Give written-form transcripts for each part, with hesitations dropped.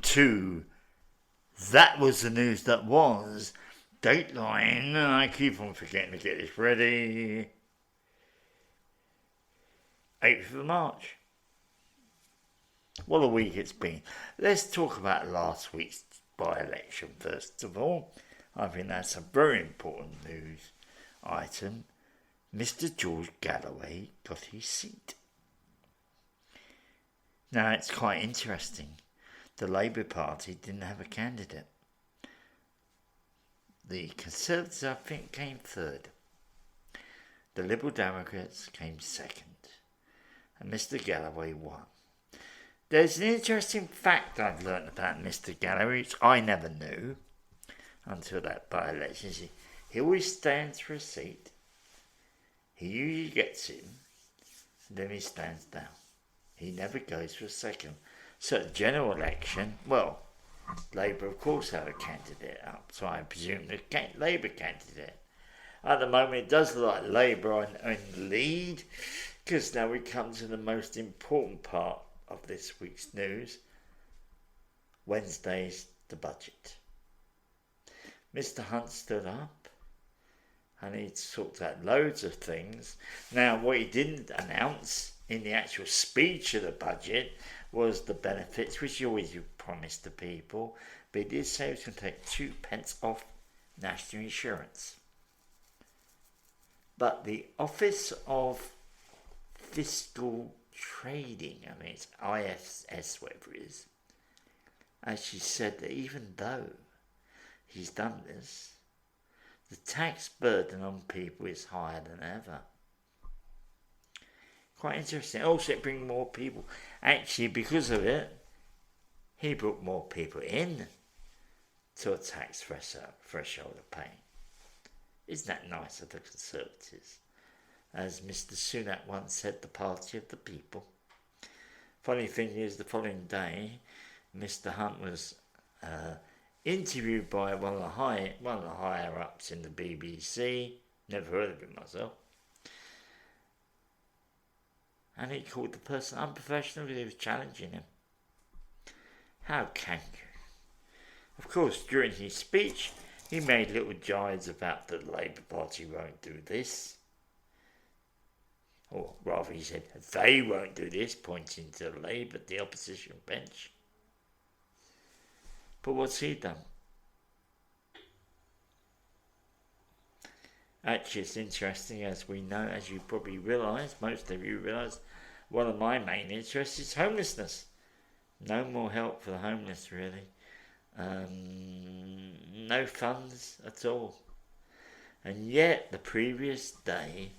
to That Was the News That Was, Dateline. I keep on forgetting to get this ready. 8th of March. What a week it's been. Let's talk about last week's by-election first of all. I think that's a very important news item. Mr. George Galloway got his seat. Now it's quite interesting. The Labour Party didn't have a candidate. The Conservatives, I think, came third. The Liberal Democrats came second. And Mr. Galloway won. There's an interesting fact I've learned about Mr. Galloway, which I never knew until that by-election. He always stands for a seat. He usually gets in, and then he stands down. He never goes for a second. So at the general election, well, Labour of course have a candidate up, so I presume the Labour candidate. At the moment it does look like Labour are in the lead, because now we come to the most important part of this week's news. Wednesday's the budget. Mr. Hunt stood up and he talked about loads of things. Now what he didn't announce in the actual speech of the budget was the benefits, which he always promised to people, but he did say he was going to take 2p off national insurance. But the Office of Fiscal Trading, I mean it's IFS, whatever it is, actually said that even though he's done this, the tax burden on people is higher than ever. Quite interesting. Also, it brings more people. Actually, because of it, he brought more people in to a tax threshold of paying. Isn't that nice of the Conservatives? As Mr. Sunak once said, the party of the people. Funny thing is, the following day, Mr. Hunt was interviewed by one of the higher ups in the BBC. Never heard of him myself. And he called the person unprofessional because he was challenging him. How can you? Of course, during his speech, he made little jibes about that the Labour Party won't do this. Or rather, he said, they won't do this, pointing to Labour, the opposition bench. But what's he done? Actually, it's interesting, as we know, as you probably realise, most of you realise, one of my main interests is homelessness. No more help for the homeless, really. No funds at all. And yet, the previous day,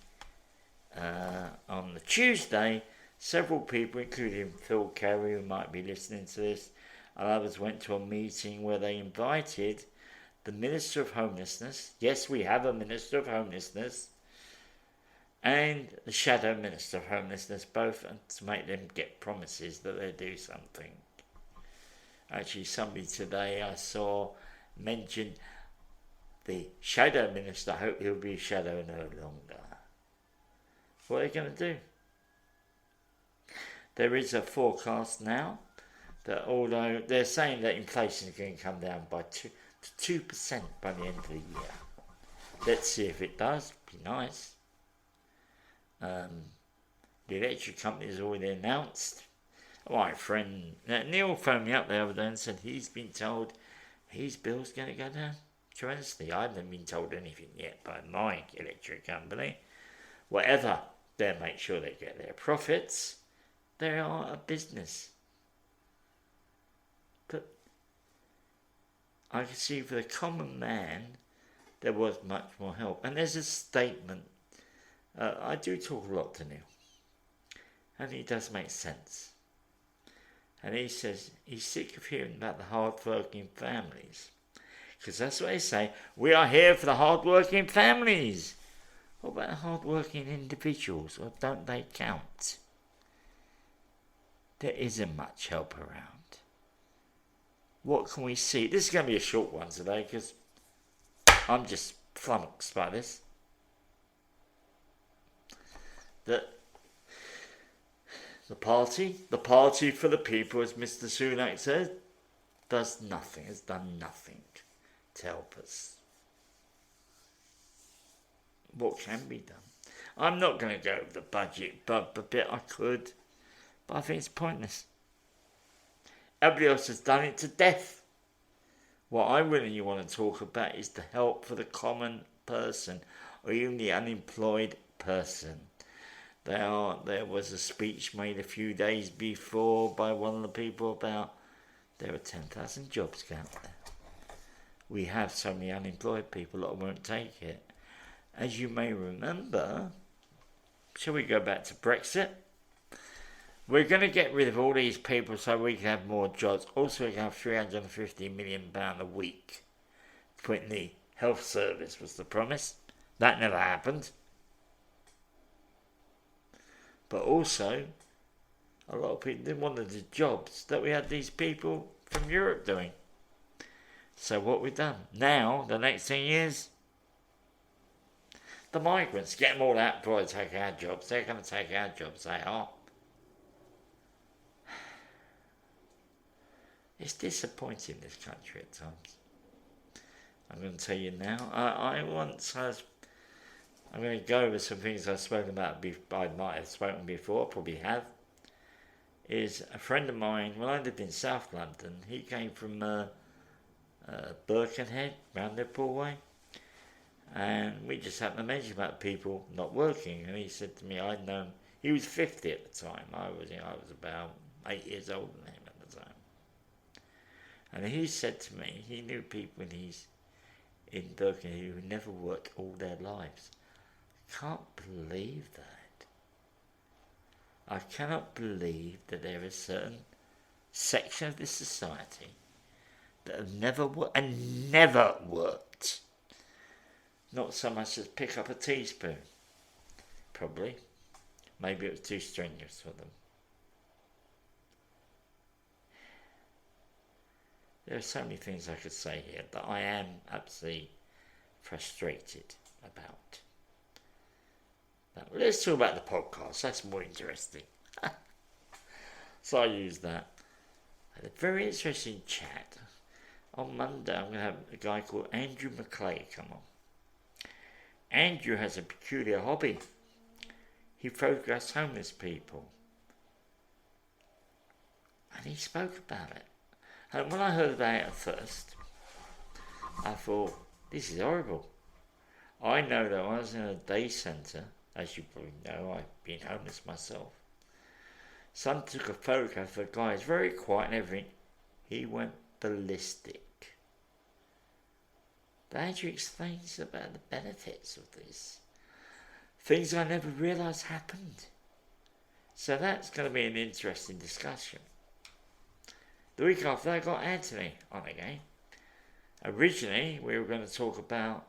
on the Tuesday, several people, including Phil Carey, who might be listening to this, and others went to a meeting where they invited the Minister of Homelessness. Yes, we have a Minister of Homelessness. And the Shadow Minister of Homelessness, both, and to make them get promises that they do something. Actually, somebody today I saw mention the Shadow Minister. I hope he'll be a shadow no longer. What are they going to do? There is a forecast now that although they're saying that inflation is going to come down by 2% by the end of the year. Let's see if it does. Be nice. The electric company has already announced. My friend Neil phoned me up the other day and said he's been told his bill's going to go down tremendously. I haven't been told anything yet by my electric company. Whatever, they'll make sure they get their profits. They are a business. But I can see for the common man, there was much more help. And there's a statement. I do talk a lot to Neil. And he does make sense. And he says he's sick of hearing about the hard-working families. Because that's what they say. We are here for the hard-working families. What about the hard-working individuals? Or don't they count? There isn't much help around. What can we see? This is going to be a short one today because I'm just flummoxed by this. The party for the people, as Mr. Sunak said, does nothing, has done nothing to help us. What can be done? I'm not going to go over the budget, but a bit I could, but I think it's pointless. Everybody else has done it to death. What I really want to talk about is the help for the common person, or even the unemployed person. There was a speech made a few days before by one of the people about there are 10,000 jobs out there. We have so many unemployed people that won't take it. As you may remember, shall we go back to Brexit? We're going to get rid of all these people so we can have more jobs. Also, we can have £350 million a week to put in the health service was the promise. That never happened. But also, a lot of people didn't want the jobs that we had these people from Europe doing. So what we've done. Now, the next thing is, the migrants, get them all out before they take our jobs. They're going to take our jobs, they are. It's disappointing, this country at times. I'm going to tell you now. I'm going to go over some things I've spoken about. I might have spoken before, probably have. Is a friend of mine, when I lived in South London, he came from Birkenhead, round Liverpool way. And we just happened to mention about people not working. And he said to me, I'd known, he was 50 at the time. I was about 8 years older than him at the time. And he said to me, he knew people in Birkenhead who never worked all their lives. Can't believe that. I cannot believe that there is a certain section of this society that have never worked. Not so much as pick up a teaspoon. Probably. Maybe it was too strenuous for them. There are so many things I could say here that I am absolutely frustrated about. Now, let's talk about the podcast. That's more interesting. So I use that. I had a very interesting chat. On Monday, I'm going to have a guy called Andrew McClay come on. Andrew has a peculiar hobby. He photographs homeless people. And he spoke about it. And when I heard about it at first, I thought, this is horrible. I know that when I was in a day centre, as you probably know, I've been homeless myself. Someone took a photograph of a guy who's very quiet and everything. He went ballistic. But Andrew explains about the benefits of this. Things I never realised happened. So that's going to be an interesting discussion. The week after, I got Anthony on again. Originally, we were going to talk about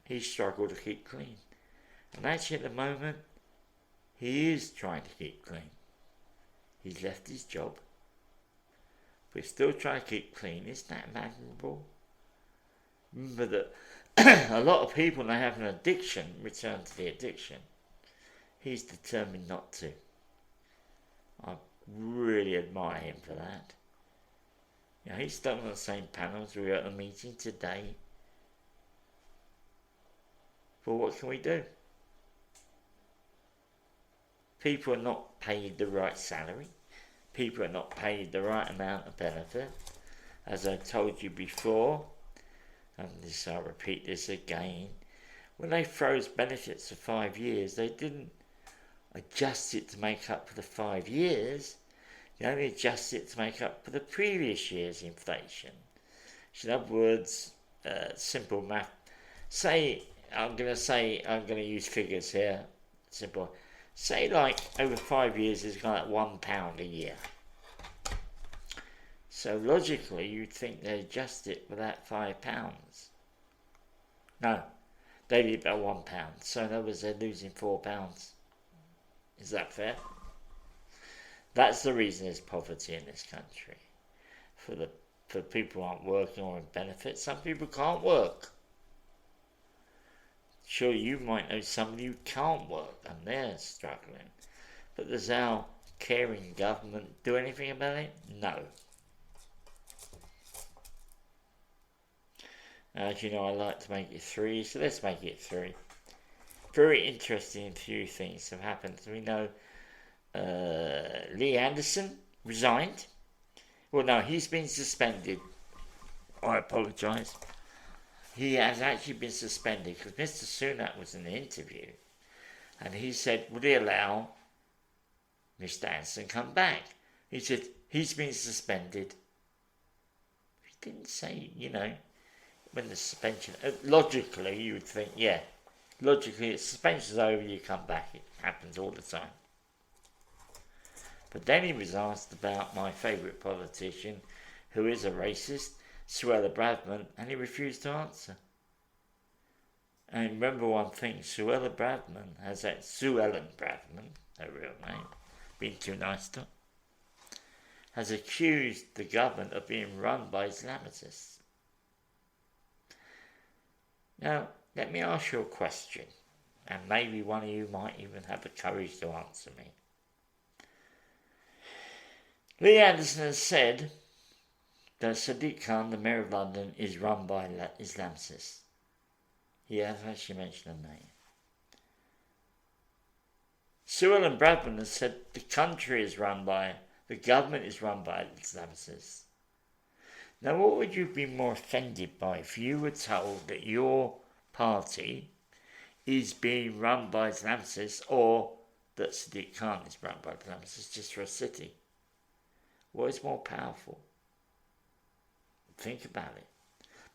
he struggled to keep clean. And actually, at the moment, he is trying to keep clean. He's left his job. But he's still trying to keep clean. Isn't that admirable? Remember that a lot of people, when they have an addiction, return to the addiction. He's determined not to. I really admire him for that. You know, he's still on the same panel as we were at the meeting today. But what can we do? People are not paid the right salary. People are not paid the right amount of benefit. As I told you before, and this I'll repeat this again, when they froze benefits for 5 years, they didn't adjust it to make up for the 5 years. They only adjusted it to make up for the previous year's inflation. So in other words, simple math. I'm going to use figures here. Simple. Say like over 5 years it's kind of like £1 a year. So logically you'd think they adjust it for that £5. No, they did about £1. So in other words they're losing £4. Is that fair? That's the reason there's poverty in this country. For people who aren't working or in benefits. Some people can't work. Sure, you might know somebody who can't work and they're struggling. But there's our caring government do anything about it? No. As you know, I like to make it 3, so let's make it 3. Very interesting few things have happened. We know Lee Anderson resigned. Well, no, he's been suspended. I apologise. He has actually been suspended because Mr. Sunak was in the interview and he said, would he allow Mr. Anderson come back? He said, he's been suspended. He didn't say, when the suspension... logically, you would think, yeah. Logically, if suspension's over, you come back. It happens all the time. But then he was asked about my favourite politician, who is a racist, Suella Braverman, and he refused to answer. And remember one thing, Suella Braverman, her real name, being too nice to her, has accused the government of being run by Islamists. Now, let me ask you a question, and maybe one of you might even have the courage to answer me. Lee Anderson has said that Sadiq Khan, the Mayor of London, is run by Islamicists. He has actually mentioned a name. Suella Braverman has said the government is run by Islamicists. Now, what would you be more offended by if you were told that your party is being run by Islamicists or that Sadiq Khan is run by Islamicists just for a city? What is more powerful? Think about it.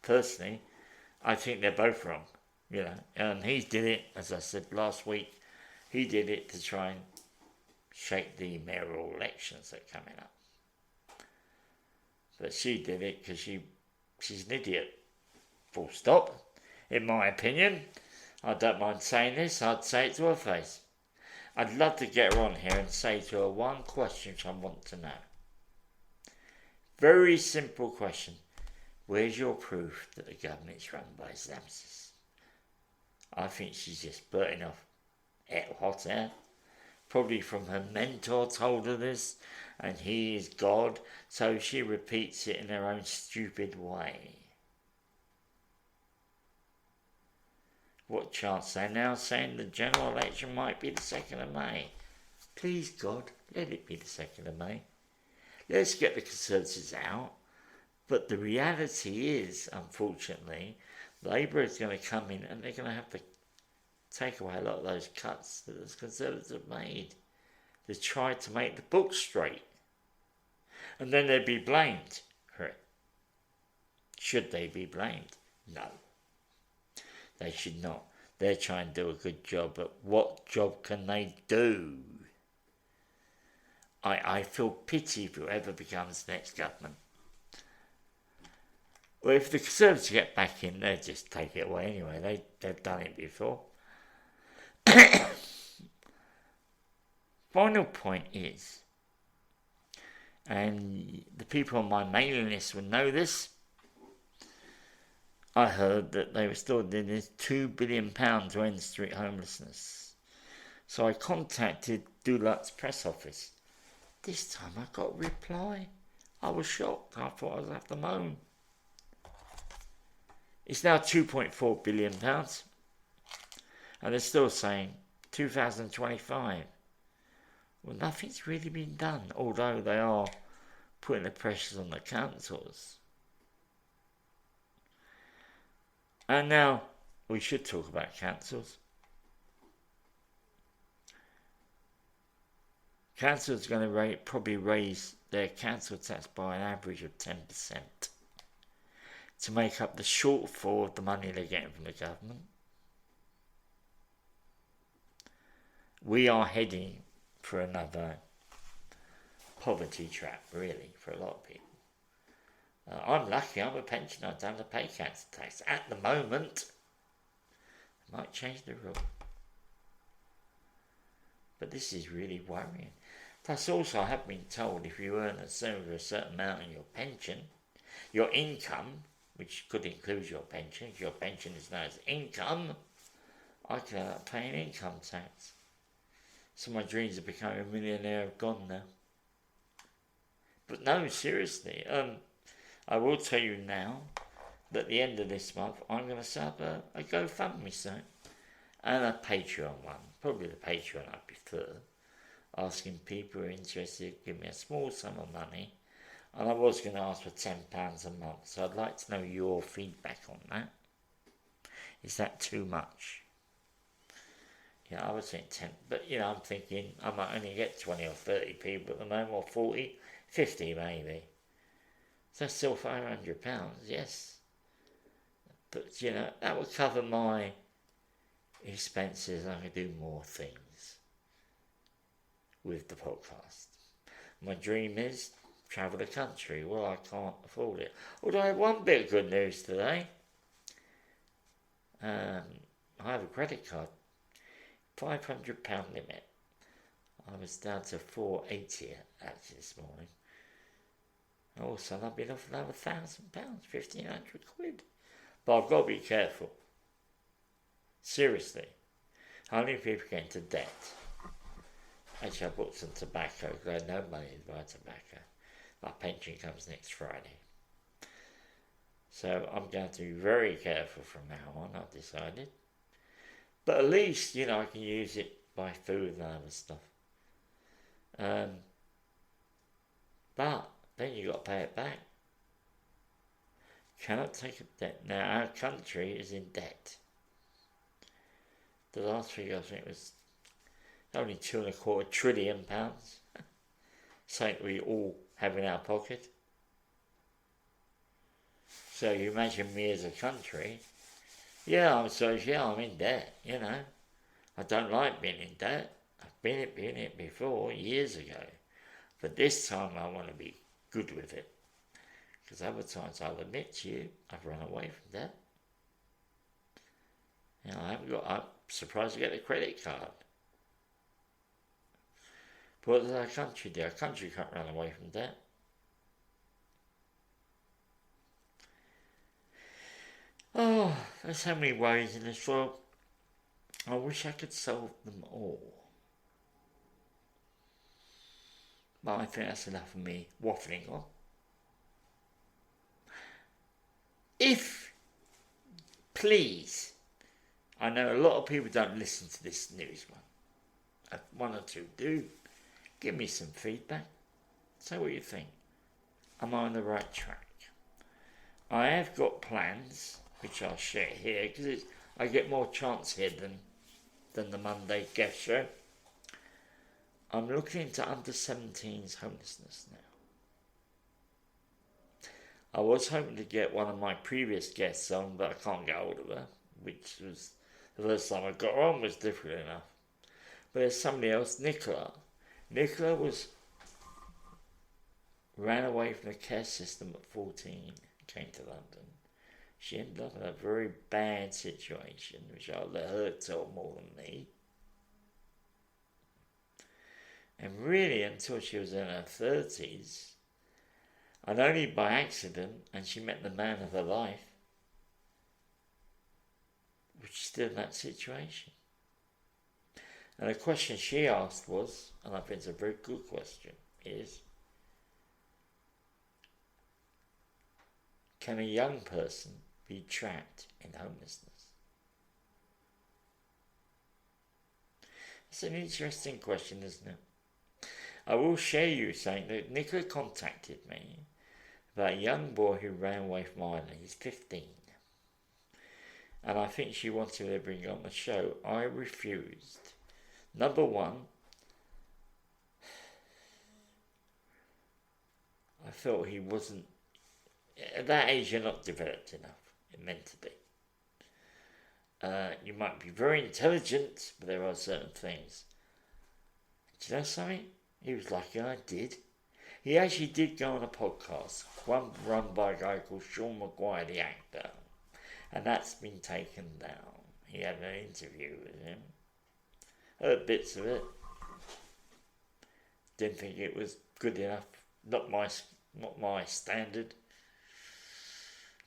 Personally, I think they're both wrong, and he did it, as I said last week, he did it to try and shake the mayoral elections that are coming up. But she did it because she's an idiot. Full stop. In my opinion, I don't mind saying this, I'd say it to her face. I'd love to get her on here and say to her one question which I want to know. Very simple question. Where's your proof that the government is run by Islamicists? I think she's just blurting off hot air. Probably from her mentor told her this, and he is God, so she repeats it in her own stupid way. What chance? They're now saying the general election might be the 2nd of May. Please, God, let it be the 2nd of May. Let's get the Conservatives out. But the reality is, unfortunately, Labour is going to come in and they're going to have to take away a lot of those cuts that the Conservatives have made. They tried to make the book straight. And then they'd be blamed for it. Should they be blamed? No. They should not. They're trying to do a good job, but what job can they do? I feel pity for whoever becomes the next government. Well, if the Conservatives get back in, they'll just take it away anyway. They've done it before. Final point is, and the people on my mailing list will know this, I heard that they were still doing this £2 billion to end street homelessness. So I contacted Dulut's press office. This time I got a reply. I was shocked. I thought I was have to moan. It's now £2.4 billion. And they're still saying 2025. Well, nothing's really been done, although they are putting the pressures on the councils. And now we should talk about councils. Councils are going to probably raise their council tax by an average of 10% to make up the shortfall of the money they're getting from the government. We are heading for another poverty trap, really, for a lot of people. I'm lucky, I'm a pensioner, I don't have to pay council tax. At the moment, I might change the rule. But this is really worrying. Plus also, I have been told if you earn a certain amount in your pension, your income, which could include your pension, if your pension is known as income, I can end up paying income tax. So my dreams of becoming a millionaire have gone now. But no, seriously, I will tell you now that at the end of this month, I'm going to set up a GoFundMe site and a Patreon one. Probably the Patreon I prefer. Asking people who are interested to give me a small sum of money. And I was going to ask for £10 a month. So I'd like to know your feedback on that. Is that too much? Yeah, I was saying 10. But, I'm thinking I might only get 20 or 30 people at the moment, or 40, 50 maybe. So that's still £500, yes. But, that would cover my expenses. I could do more things with the podcast. My dream is travel the country. Well, I can't afford it. Although I have one bit of good news today. I have a credit card. £500 limit. I was down to £480 actually this morning. All of a sudden I've been off another £1,000, 1,500 quid. But I've got to be careful. Seriously. Only people get into debt. Actually, I bought some tobacco because I had no money to buy tobacco. My pension comes next Friday. So I'm going to be very careful from now on, I've decided. But at least, I can use it to buy food and other stuff. But then you've got to pay it back. Cannot take a debt. Now, our country is in debt. The last figure I think was only £2.25 trillion. Something we all have in our pocket. So you imagine me as a country. I'm in debt, I don't like being in debt. I've been in it before, years ago. But this time I want to be good with it. Because other times, I'll admit to you, I've run away from debt. I'm surprised to get a credit card. But what does our country do? Our country can't run away from debt. Oh, there's so many worries in this world. I wish I could solve them all. But I think that's enough of me waffling on. Please, I know a lot of people don't listen to this news one. One or two do. Give me some feedback. Say what you think. Am I on the right track? I have got plans, which I'll share here, because I get more chance here than the Monday guest show. I'm looking into under 17s homelessness now. I was hoping to get one of my previous guests on, but I can't get hold of her, which was the first time I got her on was different enough. But there's somebody else, Nicola. Nicola ran away from the care system at 14, came to London. She ended up in a very bad situation, which I'll let her tell more than me. And really, until she was in her 30s, and only by accident, and she met the man of her life, which is still in that situation. And the question she asked was, and I think it's a very good question, is, can a young person be trapped in homelessness? It's an interesting question, isn't it? I will share you saying that Nicola contacted me about a young boy who ran away from Ireland. He's 15. And I think she wanted to bring on the show. I refused. Number one, I felt he wasn't, at that age you're not developed enough mentally. You might be very intelligent, but there are certain things. Do you know something? He was lucky I did. He actually did go on a podcast, one run by a guy called Sean Maguire, the actor, and that's been taken down. He had an interview with him. Heard bits of it. Didn't think it was good enough. Not my standard.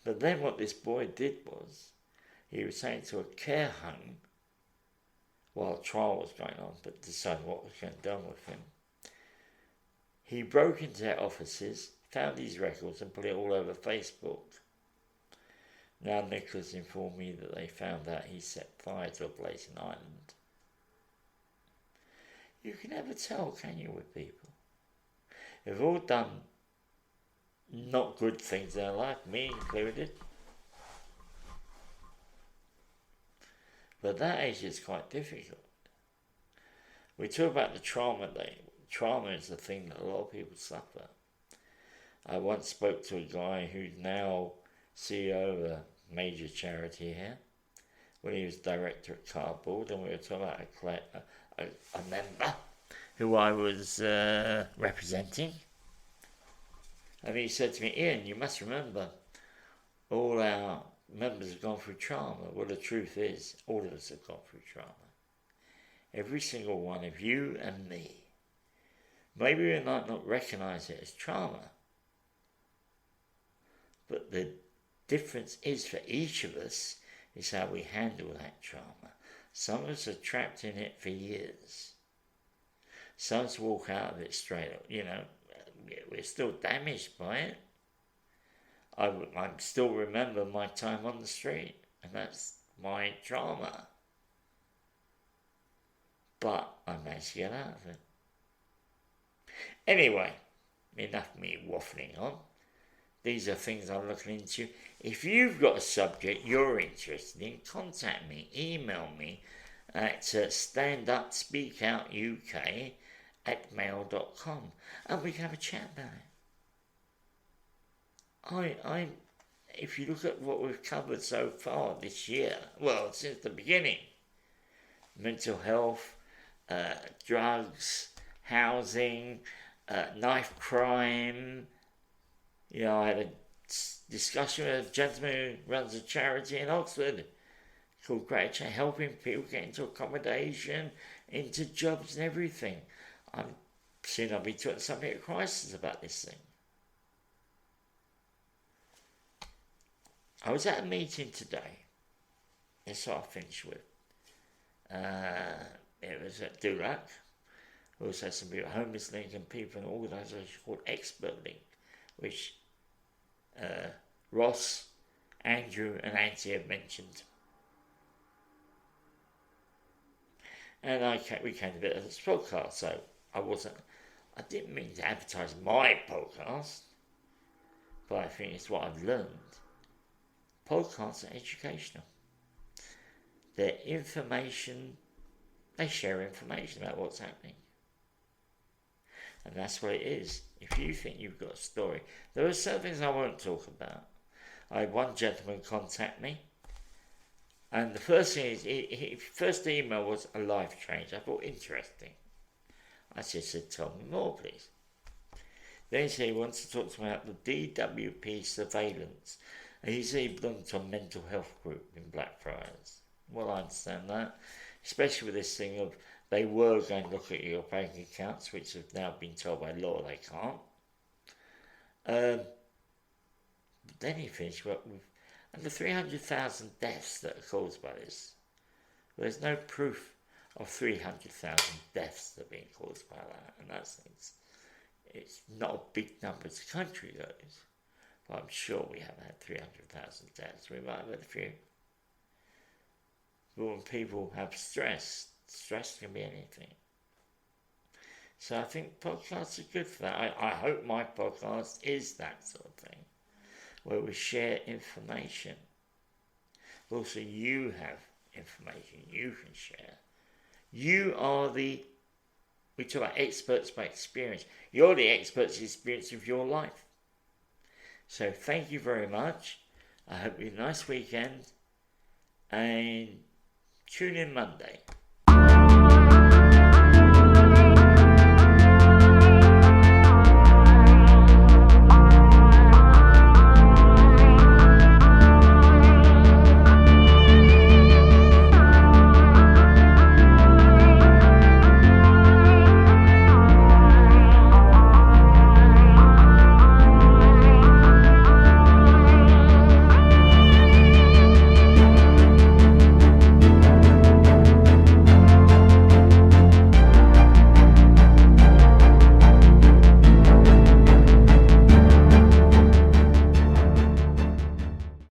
But then what this boy did was, he was saying to a care home while a trial was going on, but decided what was going to be done with him. He broke into their offices, found his records and put it all over Facebook. Now Nicholas informed me that they found out he set fire to a place in Ireland. You can never tell, can you, with people? They've all done not good things in their life, me included. But at that age it's quite difficult. We talk about the trauma. Trauma is the thing that a lot of people suffer. I once spoke to a guy who's now CEO of a major charity here, when he was director at Cardboard, and we were talking about a member who I was representing. And he said to me, Ian, you must remember, all our members have gone through trauma. Well, the truth is, all of us have gone through trauma. Every single one of you and me. Maybe we might not recognise it as trauma, but the difference is for each of us is how we handle that trauma. Some of us are trapped in it for years. Some of us walk out of it straight up. We're still damaged by it. I still remember my time on the street, and that's my trauma. But I managed to get out of it. Anyway, enough of me waffling on. These are things I'm looking into. If you've got a subject you're interested in, contact me, email me at standupspeakoutuk@mail.com, and we can have a chat about it. If you look at what we've covered so far this year, well, since the beginning, mental health, drugs, housing, knife crime. I had a discussion with a gentleman who runs a charity in Oxford called Great Change, helping people get into accommodation, into jobs and everything. I'm soon I'll be talking to somebody at Crisis about this thing. I was at a meeting today. That's what I finished with. It was at Dulac. We also had some people at Homeless Link and people in an organisation called Expert Link, which Ross, Andrew and Auntie have mentioned. And we came to a bit of this podcast, so I didn't mean to advertise my podcast, but I think it's what I've learned. Podcasts are educational. They're information, they share information about what's happening. And that's what it is. If you think you've got a story, there are certain things I won't talk about. I had one gentleman contact me, and the first thing is, his first email was a life change. I thought, interesting. I just said, tell me more, please. Then he said he wants to talk to me about the DWP surveillance. And he said he belonged to a mental health group in Blackfriars. Well, I understand that, especially with this thing of they were going to look at your bank accounts, which have now been told by law they can't. But then he finished up with, and the 300,000 deaths that are caused by this. Well, there's no proof of 300,000 deaths that are being caused by that, and it's not a big number as a country, goes. But I'm sure we haven't had 300,000 deaths. We might have had a few. But when people have stress can be anything. So I think podcasts are good for that. I hope my podcast is that sort of thing, where we share information. But also you have information you can share. You are we talk about experts by experience. You're the experts' experience of your life. So thank you very much. I hope you have a nice weekend, and tune in Monday.